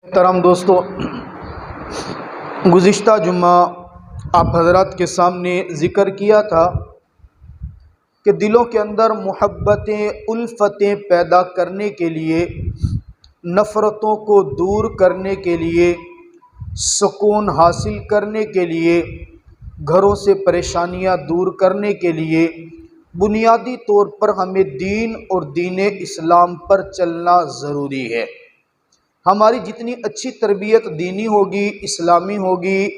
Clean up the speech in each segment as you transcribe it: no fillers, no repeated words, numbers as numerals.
محترم دوستو، گزشتہ جمعہ آپ حضرات کے سامنے ذکر کیا تھا کہ دلوں کے اندر محبتیں الفتیں پیدا کرنے کے لیے، نفرتوں کو دور کرنے کے لیے، سکون حاصل کرنے کے لیے، گھروں سے پریشانیاں دور کرنے کے لیے بنیادی طور پر ہمیں دین اور دین اسلام پر چلنا ضروری ہے۔ ہماری جتنی اچھی تربیت دینی ہوگی، اسلامی ہوگی،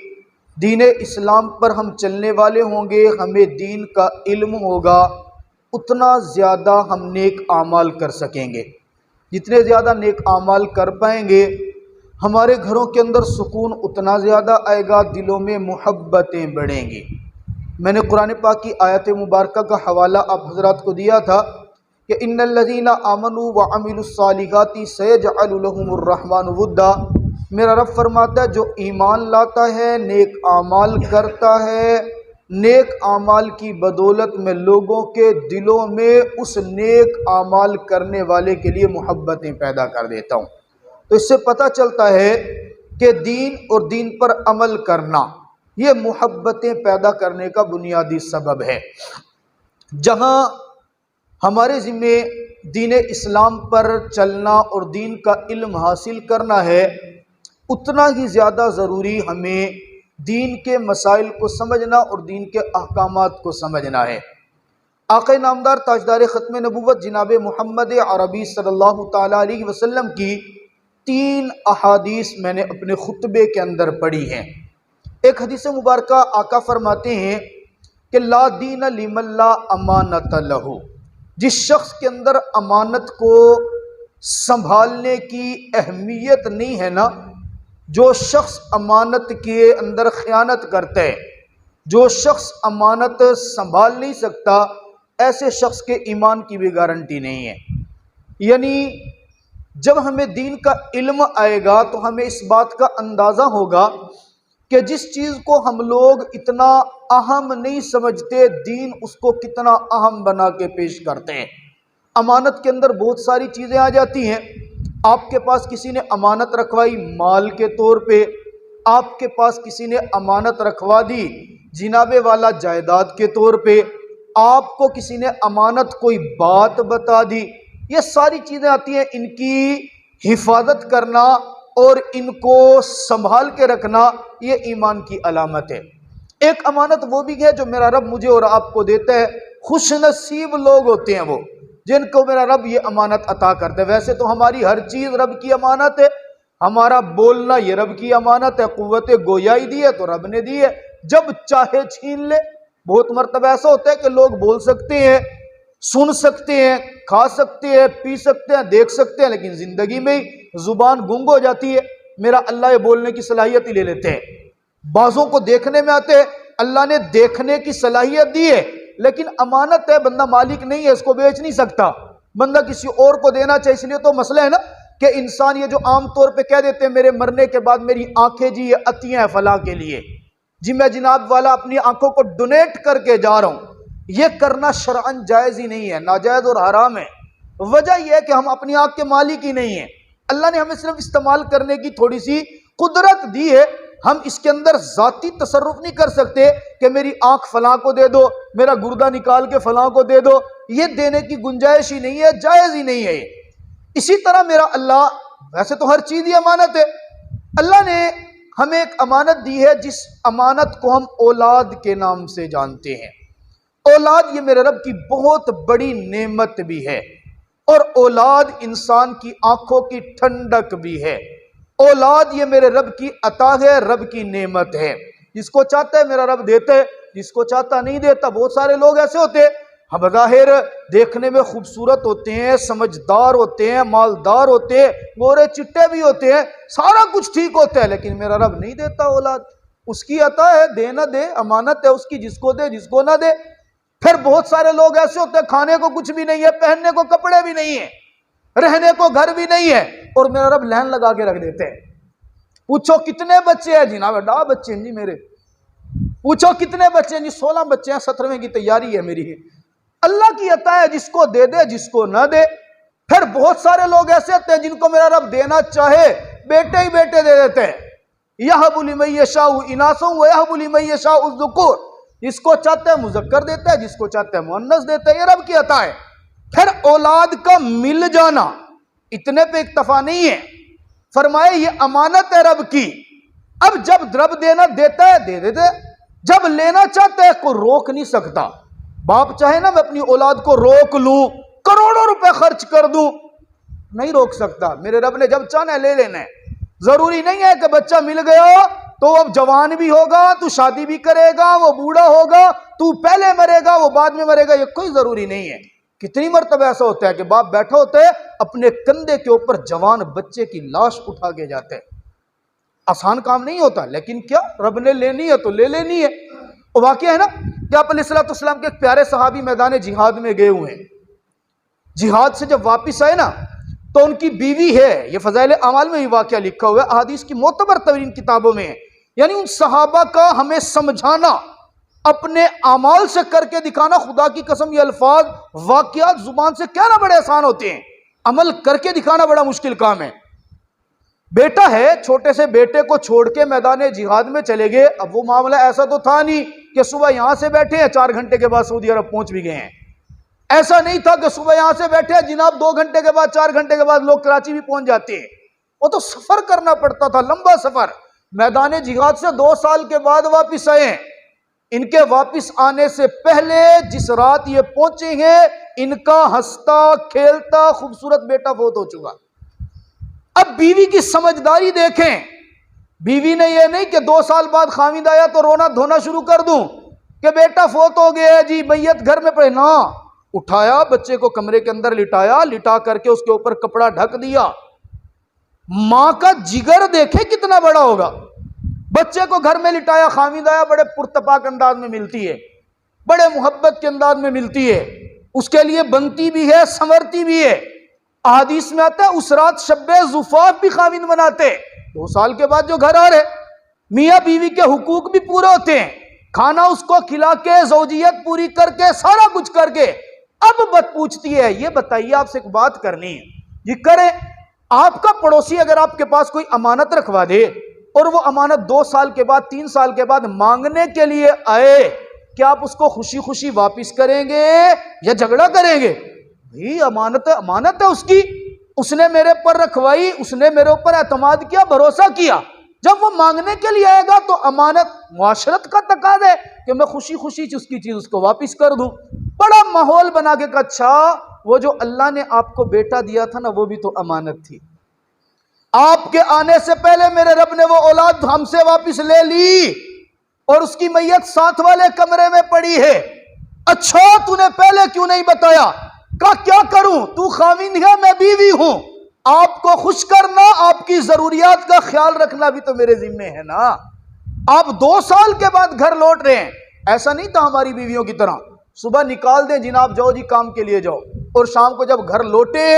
دین اسلام پر ہم چلنے والے ہوں گے، ہمیں دین کا علم ہوگا، اتنا زیادہ ہم نیک اعمال کر سکیں گے۔ جتنے زیادہ نیک اعمال کر پائیں گے، ہمارے گھروں کے اندر سکون اتنا زیادہ آئے گا، دلوں میں محبتیں بڑھیں گی۔ میں نے قرآن پاک کی آیت مبارکہ کا حوالہ آپ حضرات کو دیا تھا کہ ان الذین آمنوا وعملوا الصالحات سیجعل لهم الرحمن ودا۔ میرا رب فرماتا ہے جو ایمان لاتا ہے، نیک اعمال کرتا ہے، نیک اعمال کی بدولت میں لوگوں کے دلوں میں اس نیک اعمال کرنے والے کے لیے محبتیں پیدا کر دیتا ہوں۔ تو اس سے پتہ چلتا ہے کہ دین اور دین پر عمل کرنا یہ محبتیں پیدا کرنے کا بنیادی سبب ہے۔ جہاں ہمارے ذمے دین اسلام پر چلنا اور دین کا علم حاصل کرنا ہے، اتنا ہی زیادہ ضروری ہمیں دین کے مسائل کو سمجھنا اور دین کے احکامات کو سمجھنا ہے۔ آقا نامدار تاجدار ختم نبوت جناب محمد عربی صلی اللہ تعالیٰ علیہ وسلم کی 3 احادیث میں نے اپنے خطبے کے اندر پڑھی ہیں۔ ایک حدیث مبارکہ آقا فرماتے ہیں کہ لا دین لمن لا امانت لہ، جس شخص کے اندر امانت کو سنبھالنے کی اہمیت نہیں ہے نا، جو شخص امانت کے اندر خیانت کرتا ہے، جو شخص امانت سنبھال نہیں سکتا، ایسے شخص کے ایمان کی بھی گارنٹی نہیں ہے۔ یعنی جب ہمیں دین کا علم آئے گا تو ہمیں اس بات کا اندازہ ہوگا کہ جس چیز کو ہم لوگ اتنا اہم نہیں سمجھتے، دین اس کو کتنا اہم بنا کے پیش کرتے ہیں۔ امانت کے اندر بہت ساری چیزیں آ جاتی ہیں۔ آپ کے پاس کسی نے امانت رکھوائی مال کے طور پہ، آپ کے پاس کسی نے امانت رکھوا دی جناب والا جائیداد کے طور پہ، آپ کو کسی نے امانت کوئی بات بتا دی، یہ ساری چیزیں آتی ہیں۔ ان کی حفاظت کرنا اور ان کو سنبھال کے رکھنا یہ ایمان کی علامت ہے۔ ایک امانت وہ بھی ہے جو میرا رب مجھے اور آپ کو دیتا ہے۔ خوش نصیب لوگ ہوتے ہیں وہ جن کو میرا رب یہ امانت عطا کرتا ہے۔ ویسے تو ہماری ہر چیز رب کی امانت ہے، ہمارا بولنا یہ رب کی امانت ہے، قوت گویائی دی ہے تو رب نے دی ہے، جب چاہے چھین لے۔ بہت مرتبہ ایسا ہوتا ہے کہ لوگ بول سکتے ہیں، سن سکتے ہیں، کھا سکتے ہیں، پی سکتے ہیں، دیکھ سکتے ہیں، لیکن زندگی میں زبان گنگ ہو جاتی ہے۔ میرا اللہ یہ بولنے کی صلاحیت ہی لے لیتے ہیں۔ بعضوں کو دیکھنے میں آتے ہیں، اللہ نے دیکھنے کی صلاحیت دی ہے، لیکن امانت ہے، بندہ مالک نہیں ہے، اس کو بیچ نہیں سکتا، بندہ کسی اور کو دینا چاہے۔ اس لیے تو مسئلہ ہے نا کہ انسان یہ جو عام طور پہ کہہ دیتے ہیں میرے مرنے کے بعد میری آنکھیں جی یہ عطیہ ہیں فلاں کے لیے، جی میں جناب والا اپنی آنکھوں کو ڈونیٹ کر کے جا رہا ہوں، یہ کرنا شرعاً جائز ہی نہیں ہے، ناجائز اور حرام ہے۔ وجہ یہ ہے کہ ہم اپنی آنکھ کے مالک ہی نہیں ہیں، اللہ نے ہمیں صرف استعمال کرنے کی تھوڑی سی قدرت دی ہے، ہم اس کے اندر ذاتی تصرف نہیں کر سکتے کہ میری آنکھ فلاں کو دے دو، میرا گردہ نکال کے فلاں کو دے دو، یہ دینے کی گنجائش ہی نہیں ہے، جائز ہی نہیں ہے یہ۔ اسی طرح میرا اللہ، ویسے تو ہر چیز ہی امانت ہے، اللہ نے ہمیں ایک امانت دی ہے جس امانت کو ہم اولاد کے نام سے جانتے ہیں۔ اولاد یہ میرے رب کی بہت بڑی نعمت بھی ہے، اور اولاد انسان کی آنکھوں کی ٹھنڈک بھی ہے۔ اولاد یہ میرے رب کی عطا ہے، رب کی نعمت ہے، جس کو چاہتا ہے میرا رب دیتا ہے، جس کو چاہتا نہیں دیتا۔ بہت سارے لوگ ایسے ہوتے ہیں، بظاہر دیکھنے میں خوبصورت ہوتے ہیں، سمجھدار ہوتے ہیں، مالدار ہوتے ہیں، گورے چٹے بھی ہوتے ہیں، سارا کچھ ٹھیک ہوتا ہے، لیکن میرا رب نہیں دیتا اولاد۔ اس کی عطا ہے، دے نہ دے، امانت ہے اس کی، جس کو دے جس کو نہ دے۔ پھر بہت سارے لوگ ایسے ہوتے ہیں کھانے کو کچھ بھی نہیں ہے، پہننے کو کپڑے بھی نہیں ہیں، رہنے کو گھر بھی نہیں ہے، اور میرا رب لائن لگا کے رکھ دیتے ہیں۔ پوچھو کتنے بچے ہیں؟ جناب 10 بچے ہیں جی میرے۔ پوچھو کتنے بچے ہیں؟ جی 16 بچے ہیں، 17ویں کی تیاری ہے میری۔ اللہ کی عطا ہے، جس کو دے دے جس کو نہ دے۔ پھر بہت سارے لوگ ایسے ہوتے ہیں جن کو میرا رب دینا چاہے بیٹے ہی بیٹے دے دیتے ہیں. یہب لمن یشاء اناثا ویہب لمن یشاء الذکور. جس کو چاہتا ہے مذکر دیتا ہے، جس کو چاہتا ہے مؤنث دیتا ہے. یہ رب کی عطا ہے. پھر اولاد کا مل جانا اتنے پہ اکتفا نہیں ہے، فرمائے یہ امانت ہے رب کی. اب جب رب دینا دیتا ہے دے دیتے، جب لینا چاہتا ہے کوئی روک نہیں سکتا. باپ چاہے نا میں اپنی اولاد کو روک لوں، کروڑوں روپے خرچ کر دوں، نہیں روک سکتا. میرے رب نے جب چاہنا ہے لے لینا ہے. ضروری نہیں ہے کہ بچہ مل گیا تو اب جوان بھی ہوگا، تو شادی بھی کرے گا، وہ بوڑھا ہوگا، تو پہلے مرے گا وہ بعد میں مرے گا. یہ کوئی ضروری نہیں ہے. کتنی مرتبہ ایسا ہوتا ہے کہ باپ بیٹھا ہوتا ہے، اپنے کندھے کے اوپر جوان بچے کی لاش اٹھا کے جاتے ہیں. آسان کام نہیں ہوتا، لیکن کیا رب نے لینی ہے تو لے لینی ہے. وہ واقعہ ہے نا کہ آپ علیہ الصلوۃ والسلام کے ایک پیارے صحابی میدان جہاد میں گئے ہوئے ہیں. جہاد سے جب واپس آئے نا تو ان کی بیوی ہے، یہ فضائل اعمال میں یہ واقعہ لکھا ہوا ہے، احادیث کی معتبر ترین کتابوں میں ہے. یعنی ان صحابہ کا ہمیں سمجھانا، اپنے اعمال سے کر کے دکھانا. خدا کی قسم یہ الفاظ واقعات زبان سے کہنا بڑے آسان ہوتے ہیں، عمل کر کے دکھانا بڑا مشکل کام ہے. بیٹا ہے، چھوٹے سے بیٹے کو چھوڑ کے میدان جہاد میں چلے گئے. اب وہ معاملہ ایسا تو تھا نہیں کہ صبح یہاں سے بیٹھے ہیں 4 گھنٹے کے بعد سعودی عرب پہنچ بھی گئے ہیں. ایسا نہیں تھا کہ صبح یہاں سے بیٹھے جناب 2 گھنٹے کے بعد 4 گھنٹے کے بعد لوگ کراچی بھی پہنچ جاتے ہیں. وہ تو سفر کرنا پڑتا تھا، لمبا سفر. میدان جہاد سے 2 سال کے بعد واپس آئے ہیں. ان کے واپس آنے سے پہلے جس رات یہ پہنچے ہیں، ان کا ہنستا کھیلتا خوبصورت بیٹا فوت ہو چکا. اب بیوی کی سمجھداری دیکھیں. بیوی نے یہ نہیں کہ 2 سال بعد خاوند آیا تو رونا دھونا شروع کر دوں کہ بیٹا فوت ہو گیا ہے جی، میت گھر میں پڑے. نہ، اٹھایا بچے کو کمرے کے اندر لٹایا، لٹا کر کے اس کے اوپر کپڑا ڈھک دیا. ماں کا جگر دیکھے کتنا بڑا ہوگا. بچے کو گھر میں لٹایا، خاوند آیا، بڑے پرتپاک انداز میں ملتی ہے، بڑے محبت کے انداز میں ملتی ہے، اس کے لیے بنتی بھی ہے، سنورتی بھی ہے. احادیث میں آتا ہے اس رات شب زفاف بھی خاوند مناتے. 2 سال کے بعد جو گھر آ رہے، میاں بیوی کے حقوق بھی پورے ہوتے ہیں. کھانا اس کو کھلا کے، زوجیت پوری کر کے، سارا کچھ کر کے. اب بات پوچھتی ہے، یہ بتائیے آپ سے ایک بات کرنی ہے، یہ کریں. آپ کا پڑوسی اگر آپ کے پاس کوئی امانت رکھوا دے اور وہ امانت 2 سال کے بعد 3 سال کے بعد مانگنے کے لیے آئے، کیا آپ اس کو خوشی خوشی واپس کریں گے یا جھگڑا کریں گے؟ بھئی امانت ہے اس کی، اس نے میرے پر رکھوائی، اس نے میرے اوپر اعتماد کیا، بھروسہ کیا. جب وہ مانگنے کے لیے آئے گا تو امانت معاشرت کا تقاضا ہے کہ میں خوشی خوشی اس کی چیز اس کو واپس کر دوں. بڑا ماحول بنا کے کہا اچھا وہ جو اللہ نے آپ کو بیٹا دیا تھا نا وہ بھی تو امانت تھی. آپ کے آنے سے پہلے میرے رب نے وہ اولاد ہم سے واپس لے لی اور اس کی میت ساتھ والے کمرے میں پڑی ہے. اچھا تو نے پہلے کیوں نہیں بتایا؟ کہا کیا کروں، تو خاوند ہے میں بیوی ہوں، آپ کو خوش کرنا، آپ کی ضروریات کا خیال رکھنا بھی تو میرے ذمے ہے نا. آپ 2 سال کے بعد گھر لوٹ رہے ہیں. ایسا نہیں تھا ہماری بیویوں کی طرح صبح نکال دیں جناب جاؤ جی کام کے لیے جاؤ، اور شام کو جب گھر لوٹے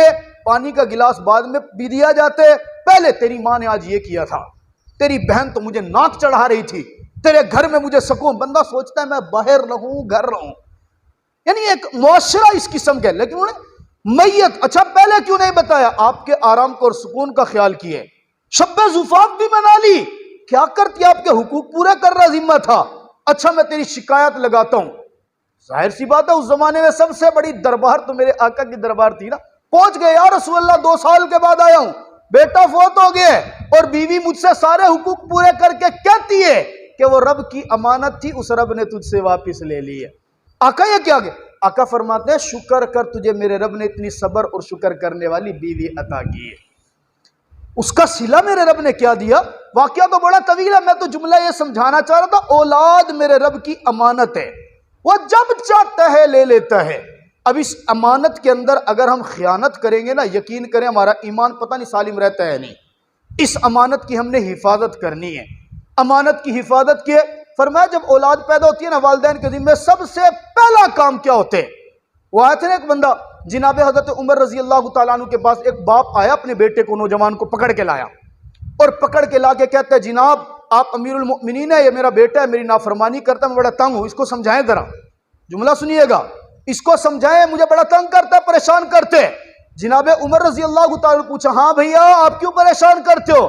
پانی کا گلاس بعد میں پی دیا جاتے. پہلے تیری ماں نے آج یہ کیا تھا، تیری بہن تو مجھے ناک چڑھا رہی تھی، تیرے گھر میں مجھے سکون. بندہ سوچتا ہے میں باہر رہوں گھر رہوں. یعنی ایک معاشرہ اس قسم کے. لیکن انہوں نے میت اچھا پہلے کیوں نہیں بتایا؟ آپ کے آرام کو اور سکون کا خیال کیے. شب زفاف بھی منا لی، کیا کرتی؟ آپ کے حقوق پورے کرنا ذمہ تھا. اچھا میں تیری شکایت لگاتا ہوں. ظاہر سی بات ہے اس زمانے میں سب سے بڑی دربار تو میرے آقا کی دربار تھی نا. پہنچ گئے، یا رسول اللہ 2 سال کے بعد آیا ہوں، بیٹا فوت ہو گیا اور بیوی مجھ سے سارے حقوق پورے کر کے کہتی ہے کہ وہ رب کی امانت تھی، اس رب نے تجھ سے واپس لے لی ہے. آقا یہ کیا گیا؟ آقا فرماتے ہیں شکر کر، تجھے میرے رب نے اتنی صبر اور شکر کرنے والی بیوی عطا کی ہے. اس کا صلہ میرے رب نے کیا دیا. واقعہ تو بڑا طویل ہے، میں تو جملہ یہ سمجھانا چاہ رہا تھا. اولاد میرے رب کی امانت ہے، وہ جب چاہتا ہے لے لیتا ہے. اب اس امانت کے اندر اگر ہم خیانت کریں گے نا، یقین کریں ہمارا ایمان پتہ نہیں سالم رہتا ہے نہیں. اس امانت کی ہم نے حفاظت کرنی ہے. امانت کی حفاظت کی فرمایا جب اولاد پیدا ہوتی ہے نا، والدین کے ذمہ سب سے پہلا کام کیا ہوتے ہیں؟ وہ آئے تھے نا ایک بندہ جناب حضرت عمر رضی اللہ تعالیٰ عنہ کے پاس. ایک باپ آیا اپنے بیٹے کو، نوجوان کو پکڑ کے لایا اور پکڑ کے لا کے کہتا ہے جناب آپ امیر المؤمنین ہے، یہ میرا بیٹا ہے، میری نافرمانی کرتا ہے، میں بڑا تنگ ہوں، اس کو سمجھائیں ذرا. جملہ سنیے گا، اس کو سمجھائیں، مجھے بڑا تنگ کرتا ہے، پریشان کرتے. جناب عمر رضی اللہ تعالیٰ پوچھا ہاں بھیا آپ کیوں پریشان کرتے ہو؟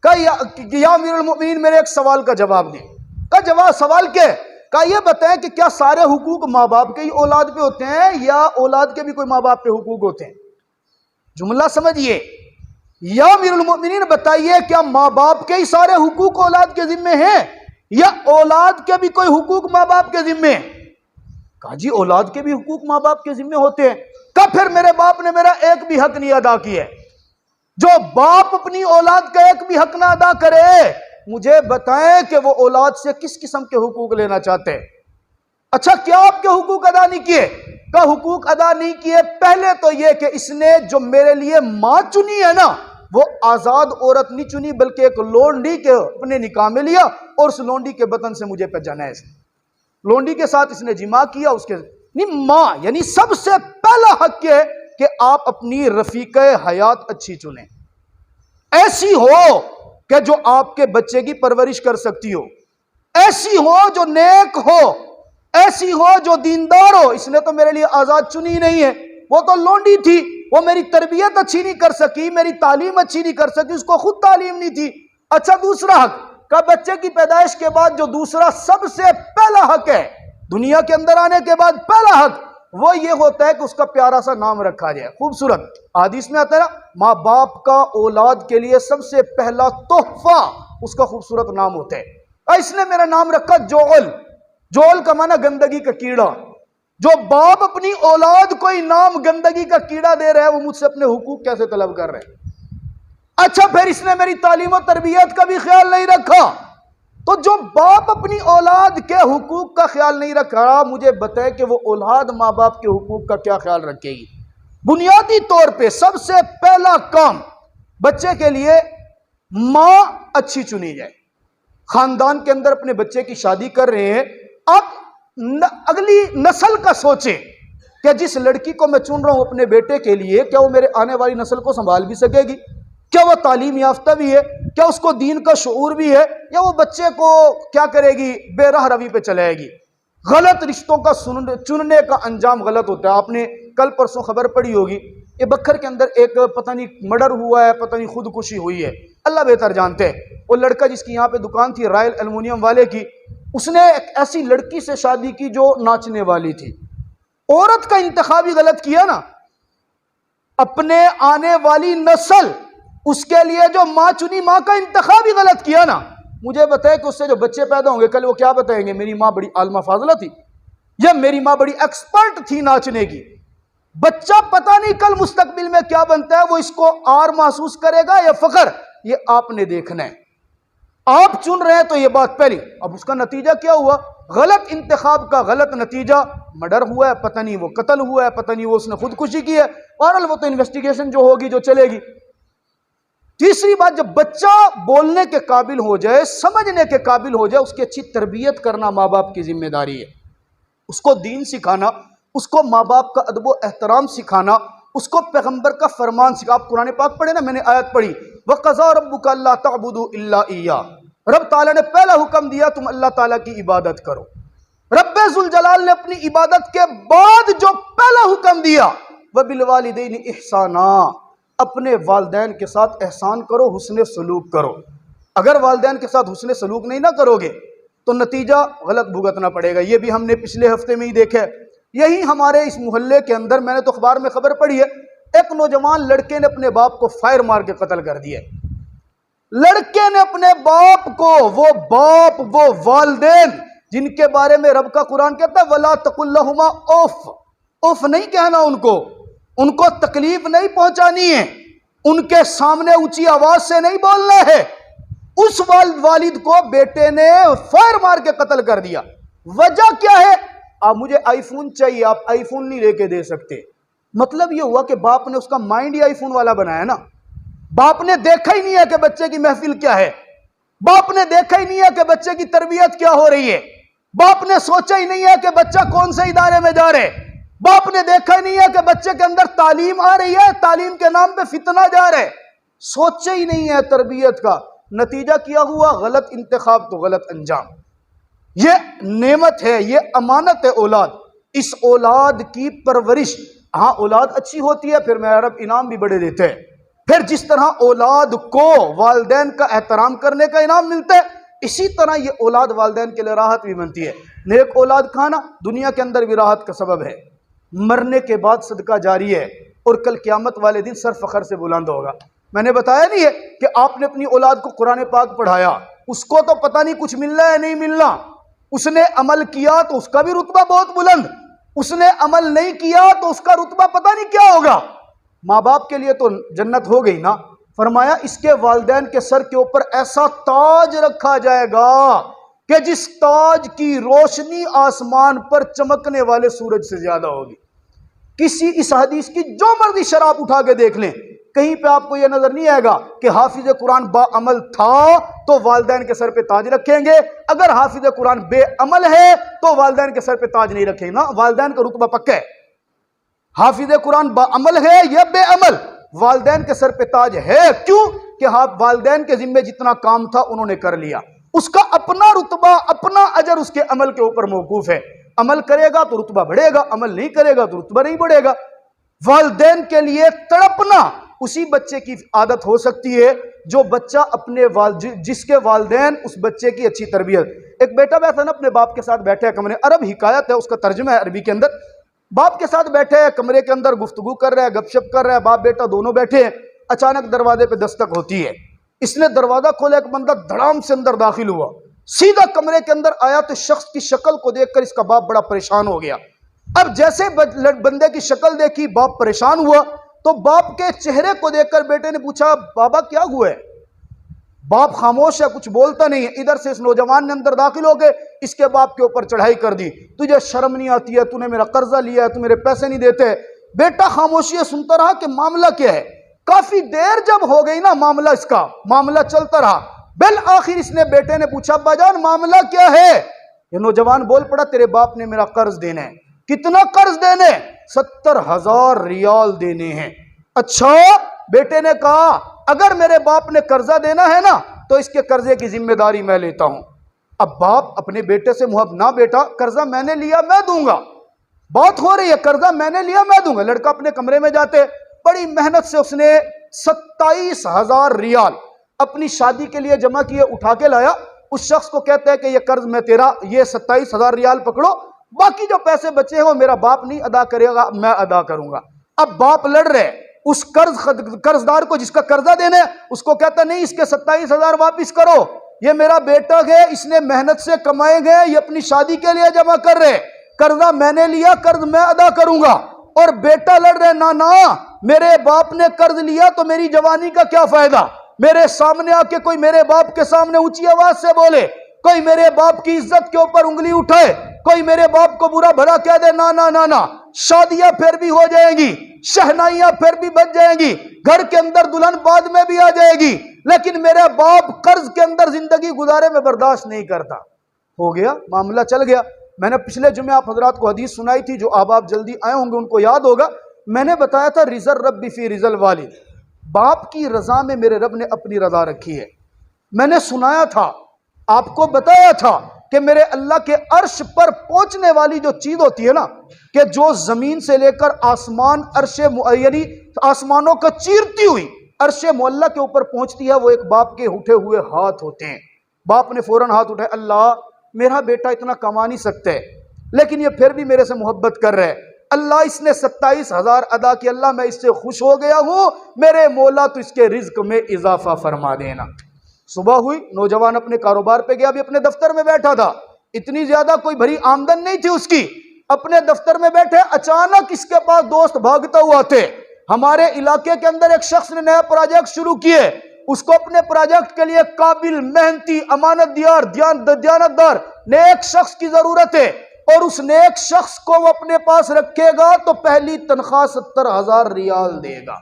کہا یا امیر المؤمنین میرے ایک سوال کا جواب دیں۔ کہا سوال کیا ہے؟ کہا یہ بتائیں کہ کیا سارے حقوق ماں باپ کے ہی اولاد پہ ہوتے ہیں یا اولاد کے بھی کوئی ماں باپ پہ حقوق ہوتے ہیں؟ جملہ سمجھیے، یا امیر المؤمنین بتائیے کیا ماں باپ کے ہی سارے حقوق اولاد کے ذمے ہیں یا اولاد کے بھی کوئی حقوق ماں باپ کے ذمے ہیں؟ کہا جی اولاد کے بھی حقوق ماں باپ کے ذمے ہوتے ہیں۔ کہا پھر میرے باپ نے میرا ایک بھی حق نہیں ادا کیا ہے۔ جو باپ اپنی اولاد کا ایک بھی حق نہ ادا کرے، مجھے بتائیں کہ وہ اولاد سے کس قسم کے حقوق لینا چاہتے ہیں؟ اچھا کیا آپ کے حقوق ادا نہیں کیے؟ کہ حقوق ادا نہیں کیے پہلے تو یہ کہ اس نے جو میرے لیے ماں چنی ہے نا، وہ آزاد عورت نہیں چنی بلکہ ایک لونڈی کے اپنے نکاح میں لیا اور اس لونڈی کے بدن سے مجھے پہچانا ہے۔ لونڈی کے ساتھ اس نے جماع کیا، اس کے نہیں ماں یعنی سب سے پہلا حق یہ ہے کہ آپ اپنی رفیقہ حیات اچھی چنیں، ایسی ہو کہ جو آپ کے بچے کی پرورش کر سکتی ہو، ایسی ہو جو نیک ہو، ایسی ہو جو دیندار ہو۔ اس نے تو میرے لیے آزاد چنی نہیں ہے، وہ تو لونڈی تھی، وہ میری تربیت اچھی نہیں کر سکی، میری تعلیم اچھی نہیں کر سکی، اس کو خود تعلیم نہیں تھی۔ اچھا دوسرا حق کا بچے کی پیدائش کے بعد جو دوسرا سب سے پہلا حق ہے دنیا کے اندر آنے کے بعد پہلا حق، وہ یہ ہوتا ہے کہ اس کا پیارا سا نام رکھا جائے، خوبصورت۔ حدیث میں آتا ہے نا ماں باپ کا اولاد کے لیے سب سے پہلا تحفہ اس کا خوبصورت نام ہوتا ہے۔ اس نے میرا نام رکھا جوول، جوول کا معنی گندگی کا کیڑا۔ جو باپ اپنی اولاد کو ہی نام گندگی کا کیڑا دے رہا ہے، وہ مجھ سے اپنے حقوق کیسے طلب کر رہے ہیں؟ اچھا پھر اس نے میری تعلیم و تربیت کا بھی خیال نہیں رکھا، تو جو باپ اپنی اولاد کے حقوق کا خیال نہیں رکھ رہا، مجھے بتائے کہ وہ اولاد ماں باپ کے حقوق کا کیا خیال رکھے گی؟ بنیادی طور پہ سب سے پہلا کام بچے کے لیے ماں اچھی چنی جائے۔ خاندان کے اندر اپنے بچے کی شادی کر رہے ہیں، اب اگلی نسل کا سوچیں کہ جس لڑکی کو میں چن رہا ہوں اپنے بیٹے کے لیے، کیا وہ میرے آنے والی نسل کو سنبھال بھی سکے گی؟ کیا وہ تعلیم یافتہ بھی ہے؟ کیا اس کو دین کا شعور بھی ہے؟ یا وہ بچے کو کیا کرے گی؟ بے راہ روی پہ چلائے گی۔ غلط رشتوں کا چننے کا انجام غلط ہوتا ہے۔ آپ نے کل پرسوں خبر پڑھی ہوگی، یہ بکھر کے اندر ایک پتہ نہیں مرڈر ہوا ہے، پتہ نہیں خودکشی ہوئی ہے، اللہ بہتر جانتے ہیں۔ وہ لڑکا جس کی یہاں پہ دکان تھی رائل ایلومینیم والے کی، اس نے ایک ایسی لڑکی سے شادی کی جو ناچنے والی تھی۔ عورت کا انتخاب ہی غلط کیا نا، اپنے آنے والی نسل اس کے لیے جو ماں چنی، ماں کا انتخاب ہی غلط کیا نا۔ مجھے بتائے کہ اس سے جو بچے پیدا ہوں گے کل وہ کیا بتائیں گے؟ میری ماں بڑی عالمہ فاضلہ تھی، یا میری ماں بڑی ایکسپرٹ تھی ناچنے کی۔ بچہ پتہ نہیں کل مستقبل میں کیا بنتا ہے، وہ اس کو آر محسوس کرے گا یا فخر، یہ آپ نے دیکھنا ہے۔ آپ چن رہے ہیں تو یہ بات پہلی۔ اب اس کا نتیجہ کیا ہوا؟ غلط انتخاب کا غلط نتیجہ، مرڈر ہوا ہے، پتہ نہیں وہ قتل ہوا ہے، پتہ نہیں وہ اس نے خودکشی کی ہے، اور وہ تو انویسٹیگیشن جو ہوگی جو چلے گی۔ تیسری بات، جب بچہ بولنے کے قابل ہو جائے، سمجھنے کے قابل ہو جائے، اس کی اچھی تربیت کرنا ماں باپ کی ذمہ داری ہے۔ اس کو دین سکھانا، اس کو ماں باپ کا ادب و احترام سکھانا، اس کو پیغمبر کا فرمان سکھا۔ آپ قرآن پاک پڑھے نا، میں نے آیت پڑھی وَقَضَىٰ رَبُّكَ أَلَّا تَعْبُدُوا إِلَّا إِيَّاهُ، رب تعالیٰ نے پہلا حکم دیا تم اللہ تعالیٰ کی عبادت کرو۔ رب ذوالجلال نے اپنی عبادت کے بعد جو پہلا حکم دیا وَبِالْوَالِدَيْنِ إِحْسَانًا، اپنے والدین کے ساتھ احسان کرو، حسن سلوک کرو۔ اگر والدین کے ساتھ حسن سلوک نہیں نہ کرو گے تو نتیجہ غلط بھگتنا پڑے گا۔ یہ بھی ہم نے پچھلے ہفتے میں ہی دیکھا ہے۔ یہی ہمارے اس محلے کے اندر، میں نے تو اخبار میں خبر پڑھی ہے، ایک نوجوان لڑکے نے اپنے باپ کو فائر مار کے قتل کر دیا۔ لڑکے نے اپنے باپ کو، وہ باپ، وہ والدین جن کے بارے میں رب کا قرآن کہتا ہے وَلَا تَقُلْ لَهُمَا اُفٍّ، اف نہیں کہنا ان کو تکلیف نہیں پہنچانی ہے، ان کے سامنے اونچی آواز سے نہیں بولنا ہے۔ اس والد کو بیٹے نے فائر مار کے قتل کر دیا۔ وجہ کیا ہے؟ مجھے آئی فون چاہیے، آپ آئی فون نہیں لے کے دے سکتے۔ مطلب یہ ہوا کہ باپ نے اس کا مائنڈ ہی آئی فون والا بنایا نا۔ باپ نے دیکھا ہی نہیں ہے کہ بچے کی محفل کیا ہے، باپ نے دیکھا ہی نہیں ہے کہ بچے کی تربیت کیا ہو رہی ہے، باپ نے سوچا ہی نہیں ہے کہ بچہ کون سے ادارے میں جا رہے، باپ نے دیکھا ہی نہیں ہے کہ بچے کے اندر تعلیم آ رہی ہے، تعلیم کے نام پہ فتنہ جا رہے، سوچا ہی نہیں ہے تربیت کا۔ نتیجہ کیا ہوا؟ غلط انتخاب تو غلط انجام۔ یہ نعمت ہے، یہ امانت ہے اولاد۔ اس اولاد کی پرورش ہاں اولاد اچھی ہوتی ہے پھر میرا رب انعام بھی بڑے دیتے ہیں. پھر جس طرح اولاد کو والدین کا احترام کرنے کا انعام ملتا ہے اسی طرح یہ اولاد والدین کے لیے راحت بھی بنتی ہے. نیک اولاد کھانا دنیا کے اندر بھی راحت کا سبب ہے، مرنے کے بعد صدقہ جاری ہے اور کل قیامت والے دن سر فخر سے بلند ہوگا. میں نے بتایا نہیں ہے کہ آپ نے اپنی اولاد کو قرآن پاک پڑھایا، اس کو تو پتہ نہیں کچھ ملنا ہے نہیں ملنا، اس نے عمل کیا تو اس کا بھی رتبہ بہت بلند، اس نے عمل نہیں کیا تو اس کا رتبہ پتہ نہیں کیا ہوگا. ماں باپ کے لیے تو جنت ہو گئی نا. فرمایا اس کے والدین کے سر کے اوپر ایسا تاج رکھا جائے گا کہ جس تاج کی روشنی آسمان پر چمکنے والے سورج سے زیادہ ہوگی. کسی اس حدیث کی جو مرضی شراب اٹھا کے دیکھ لیں، کہیں پہ آپ کو یہ نظر نہیں آئے گا کہ حافظ قرآن با عمل تھا تو والدین کے سر پہ تاج رکھیں گے، اگر حافظ قرآن بے عمل ہے تو والدین کے سر پہ تاج نہیں رکھیں گے. نا، والدین کا رتبہ پکا ہے. حافظ قرآن با عمل ہے یا بے عمل، والدین کے سر پہ تاج ہے. کیوں کہ والدین کے ذمہ جتنا کام تھا انہوں نے کر لیا، اس کا اپنا رتبہ اپنا اجر اس کے عمل کے اوپر موقوف ہے. عمل کرے گا تو رتبہ بڑھے گا، عمل نہیں کرے گا تو رتبہ نہیں بڑھے گا. والدین کے لیے تڑپنا اسی بچے کی عادت ہو سکتی ہے جو بچہ اپنے جس کے والدین اس بچے کی اچھی تربیت. ایک بیٹا بیٹھا نا اپنے باپ کے ساتھ بیٹھے کمرے، عرب حکایت ہے اس کا ترجمہ ہے عربی کے اندر. باپ کے ساتھ بیٹھے ہیں کمرے کے اندر، گفتگو کر رہے ہیں، گپ شپ کر رہے ہیں، باپ بیٹا دونوں بیٹھے ہیں. اچانک دروازے پہ دستک ہوتی ہے. اس نے دروازہ کھولا، ایک بندہ دھڑام سے اندر داخل ہوا، سیدھا کمرے کے اندر آیا تو شخص کی شکل کو دیکھ کر اس کا باپ بڑا پریشان ہو گیا. اب جیسے بندے کی شکل دیکھی باپ پریشان ہوا تو باپ کے چہرے کو دیکھ کر بیٹے نے پوچھا بابا کیا ہوا ہے؟ باپ خاموش ہے، کچھ بولتا نہیں ہے. ادھر سے اس نوجوان نے اندر داخل ہو کے اس کے باپ کے اوپر چڑھائی کر دی. تجھے شرم نہیں آتی ہے؟ تو نے میرا قرضہ لیا ہے، تو میرے پیسے نہیں دیتے. بیٹا خاموشی سنتا رہا کہ معاملہ کیا ہے. کافی دیر جب ہو گئی نا معاملہ چلتا رہا. بالآخر اس نے بیٹے نے پوچھا ابا جان معاملہ کیا ہے؟ یہ نوجوان بول پڑا تیرے باپ نے میرا قرض دینا ہے. کتنا قرض دینے؟ 70,000 ریال دینے ہیں. اچھا، بیٹے نے کہا اگر میرے باپ نے قرضہ دینا ہے نا تو اس کے قرضے کی ذمہ داری میں لیتا ہوں. اب باپ اپنے بیٹے سے نہ بیٹا قرضہ میں نے لیا میں دوں گا، بات ہو رہی ہے قرضہ میں نے لیا میں دوں گا. لڑکا اپنے کمرے میں جاتے بڑی محنت سے اس نے 27,000 ریال اپنی شادی کے لیے جمع کیے، اٹھا کے لایا. اس شخص کو کہتا ہے کہ یہ قرض میں تیرا، یہ 27,000 ریال پکڑو، باقی جو پیسے بچے ہیں وہ میرا باپ نہیں ادا کرے گا، میں ادا کروں گا. اب باپ لڑ رہے اس قرضدار کو جس کا قرضہ دینا ہے، اس کو کہتا نہیں اس کے 27,000 واپس کرو، یہ میرا بیٹا ہے، اس نے محنت سے کمائے گئے، یہ اپنی شادی کے لیے جمع کر رہے، قرضہ میں نے لیا، قرض میں ادا کروں گا. اور بیٹا لڑ رہے نا میرے باپ نے قرض لیا تو میری جوانی کا کیا فائدہ؟ میرے سامنے آ کے کوئی میرے باپ کے سامنے اونچی آواز سے بولے، کوئی میرے باپ کی عزت کے اوپر انگلی اٹھائے، کوئی میرے باپ کو برا بھلا کہہ دے، نا شادیاں پھر بھی ہو جائیں گی، شہنائیاں پھر بھی بچ جائیں گی، گھر کے اندر دلہن بعد میں بھی آ جائے گی، لیکن میرا باپ قرض کے اندر زندگی گزارے میں برداشت نہیں کرتا. ہو گیا معاملہ چل گیا. میں نے پچھلے جمعے آپ حضرات کو حدیث سنائی تھی، جو آپ جلدی آئے ہوں گے ان کو یاد ہوگا. میں نے بتایا تھا رضا الرب فی رضا الوالد، باپ کی رضا میں میرے رب نے اپنی رضا رکھی ہے. میں نے سنایا تھا، آپ کو بتایا تھا کہ میرے اللہ کے عرش پر پہنچنے والی جو چیز ہوتی ہے نا، کہ جو زمین سے لے کر آسمان عرش یعنی آسمانوں کا چیرتی ہوئی عرش معلیٰ کے اوپر پہنچتی ہے، وہ ایک باپ کے اٹھے ہوئے ہاتھ ہوتے ہیں. باپ نے فوراً ہاتھ اٹھائے، اللہ میرا بیٹا اتنا کما نہیں سکتے لیکن یہ پھر بھی میرے سے محبت کر رہے، اللہ اس نے 27,000 ادا کی، اللہ میں اس سے خوش ہو گیا ہوں، میرے مولا تو اس کے رزق میں اضافہ فرما دینا. صبح ہوئی، نوجوان اپنے کاروبار پہ گیا، ابھی اپنے دفتر میں بیٹھا تھا، اتنی زیادہ کوئی بھری آمدن نہیں تھی اس کی. اپنے دفتر میں بیٹھے اچانک اس کے پاس دوست بھاگتا ہوا تھے. ہمارے علاقے کے اندر ایک شخص نے نیا پروجیکٹ شروع کیے، اس کو اپنے پروجیکٹ کے لیے قابل، محنتی، امانت دار، دیانتدار نیک شخص کی ضرورت ہے، اور اس نیک شخص کو وہ اپنے پاس رکھے گا تو پہلی تنخواہ 70,000 ریال دے گا.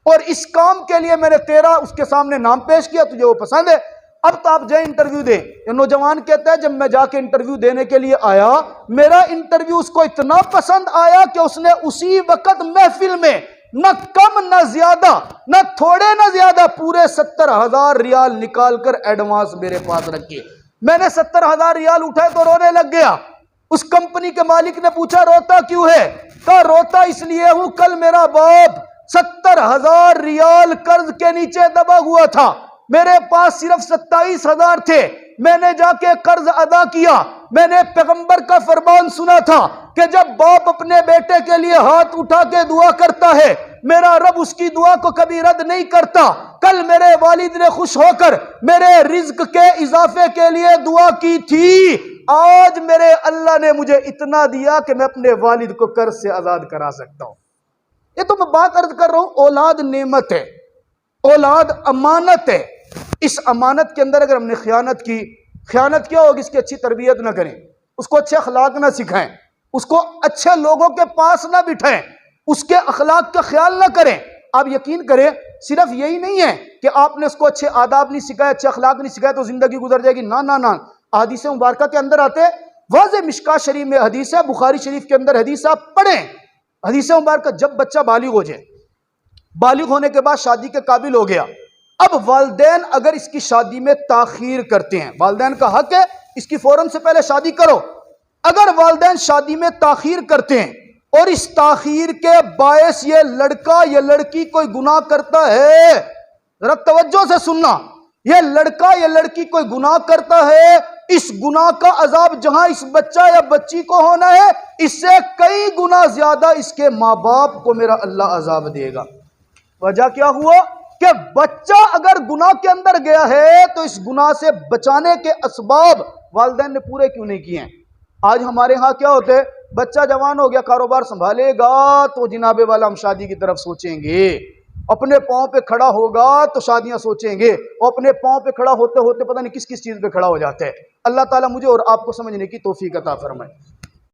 اور اس کام کے لیے میں نے تیرا اس کے سامنے نام پیش کیا، تجھے وہ پسند ہے، اب تو آپ جائیں انٹرویو دیں. یہ نوجوان کہتا ہے جب میں جا کے انٹرویو دینے کے لیے آیا، میرا انٹرویو اس کو اتنا پسند آیا کہ اس نے اسی وقت محفل میں نہ کم نہ زیادہ، نہ تھوڑے نہ زیادہ، پورے 70,000 ریال نکال کر ایڈوانس میرے پاس رکھے. میں نے 70,000 ریال اٹھائے تو رونے لگ گیا. اس کمپنی کے مالک نے پوچھا روتا کیوں ہے؟ کہا روتا اس لیے ہوں، کل میرا باپ 70,000 ریال قرض کے نیچے دبا ہوا تھا، میرے پاس صرف 27,000 تھے، میں نے جا کے قرض ادا کیا۔ میں نے پیغمبر کا فرمان سنا تھا کہ جب باپ اپنے بیٹے کے لیے ہاتھ اٹھا کے دعا کرتا ہے، میرا رب اس کی دعا کو کبھی رد نہیں کرتا۔ کل میرے والد نے خوش ہو کر میرے رزق کے اضافے کے لیے دعا کی تھی، آج میرے اللہ نے مجھے اتنا دیا کہ میں اپنے والد کو قرض سے آزاد کرا سکتا ہوں۔ یہ تو میں بات عرض کر رہا ہوں، اولاد نعمت ہے، اولاد امانت ہے۔ اس امانت کے اندر اگر ہم نے خیانت کی، خیانت کیا ہوگی؟ اس کی اچھی تربیت نہ کریں، اس کو اچھے اخلاق نہ سکھائیں، اس کو اچھے لوگوں کے پاس نہ بٹھائیں، اس کے اخلاق کا خیال نہ کریں۔ آپ یقین کریں، صرف یہی نہیں ہے کہ آپ نے اس کو اچھے آداب نہیں سکھائے، اچھے اخلاق نہیں سکھائے تو زندگی گزر جائے گی، نہ نہ نہ۔ حدیث مبارکہ کے اندر آتے، واضح مشکات شریف میں حدیث ہے، بخاری شریف کے اندر حدیث، آپ پڑھیں حدیث مبارکہ۔ جب بچہ بالغ ہو جائے، بالغ ہونے کے بعد شادی کے قابل ہو گیا، اب والدین اگر اس کی شادی میں تاخیر کرتے ہیں، والدین کا حق ہے اس کی فوراً سے پہلے شادی کرو، اگر والدین شادی میں تاخیر کرتے ہیں اور اس تاخیر کے باعث یہ لڑکا یا لڑکی کوئی گناہ کرتا ہے، ذرا توجہ سے سننا، یہ لڑکا یا لڑکی کوئی گناہ کرتا ہے، اس گناہ کا عذاب جہاں اس بچہ یا بچی کو ہونا ہے، اس سے کئی گنا زیادہ اس کے ماں باپ کو میرا اللہ عذاب دے گا۔ وجہ کیا ہوا کہ بچہ اگر گناہ کے اندر گیا ہے تو اس گناہ سے بچانے کے اسباب والدین نے پورے کیوں نہیں کیے ہیں؟ آج ہمارے ہاں کیا ہوتے ہے، بچہ جوان ہو گیا، کاروبار سنبھالے گا تو جناب والا ہم شادی کی طرف سوچیں گے، اپنے پاؤں پہ کھڑا ہوگا تو شادیاں سوچیں گے، اور اپنے پاؤں پہ کھڑا ہوتے ہوتے پتہ نہیں کس کس چیز پہ کھڑا ہو جاتے ہیں۔ اللہ تعالیٰ مجھے اور آپ کو سمجھنے کی توفیق عطا فرمائے۔